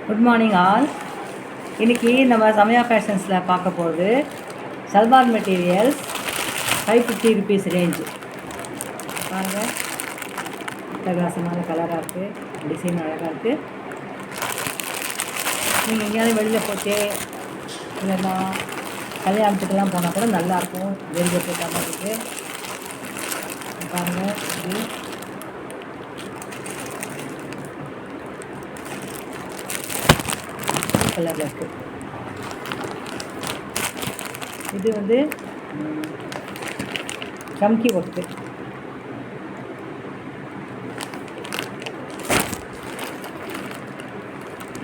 Good morning all. இன்றைக்கி நம்ம சமயா ஃபேஷன்ஸில் பார்க்க போகிறது சல்வார் மெட்டீரியல்ஸ் 550 ருபீஸ் ரேஞ்சு. பாருங்கள், பிரகாசமான கலராக இருக்குது, டிசைன் அழகாக இருக்குது. நீங்கள் எங்கேயாவது வெளியில் போட்டு இல்லைன்னா கல்யாணத்துக்கெல்லாம் போனால் கூட நல்லாயிருக்கும். வெளியில் போட்ட மாதிரி இருக்குது. பாருங்கள், இது கலரில் இருக்குது. இது வந்து சம்கி ஒர்க்கு.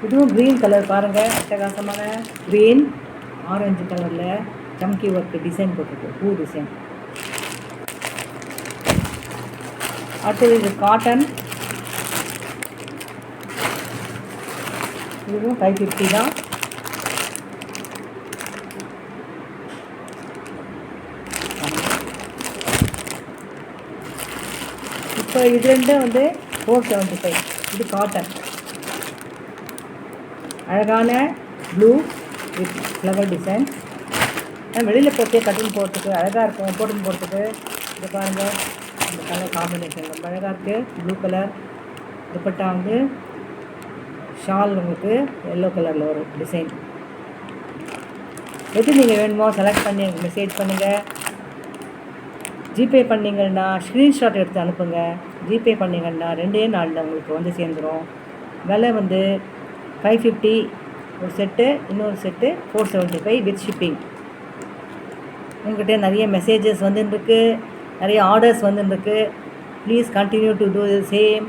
இதுவும் க்ரீன் கலர் பாருங்கள், அட்டகாசமான க்ரீன் ஆரஞ்சு கலரில் சம்கி ஒர்க்கு டிசைன் போட்டிருக்கு, பூ டிசைன். அடுத்தது இது காட்டன். இதுவும் 550 தான். இப்போ இது ரெண்டும் வந்து 475. இது காட்டன், அழகான ப்ளூ வித் ஃப்ளவர் டிசைன். வெளியில் போட்டு கட்டிங் போகிறதுக்கு அழகாக இருக்கும். போட்டுன்னு போகிறதுக்கு இது பாருங்கள், இந்த கலர் காம்பினேஷன் ரொம்ப அழகாக இருக்குது. ப்ளூ கலர் துப்பட்டா வந்து ஷால் உங்களுக்கு எல்லோ கலரில் ஒரு டிசைன். எது நீங்கள் வேணுமோ செலக்ட் பண்ணி எனக்கு மெசேஜ் பண்ணுங்கள். ஜிபே பண்ணிங்கன்னா ஸ்க்ரீன்ஷாட் எடுத்து அனுப்புங்க. ஜிபே பண்ணிங்கன்னா 2 நாளில் உங்களுக்கு வந்து சேர்ந்துடும். விலை வந்து 550 ஒரு செட்டு, இன்னொரு செட்டு 475 வித் ஷிப்பிங். உங்கள்கிட்ட நிறைய மெசேஜஸ் வந்துருக்கு, நிறைய ஆர்டர்ஸ் வந்துருக்கு. Please continue to do the same.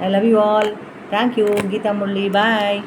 I love you all. Thank you, Geeta Murli. Bye.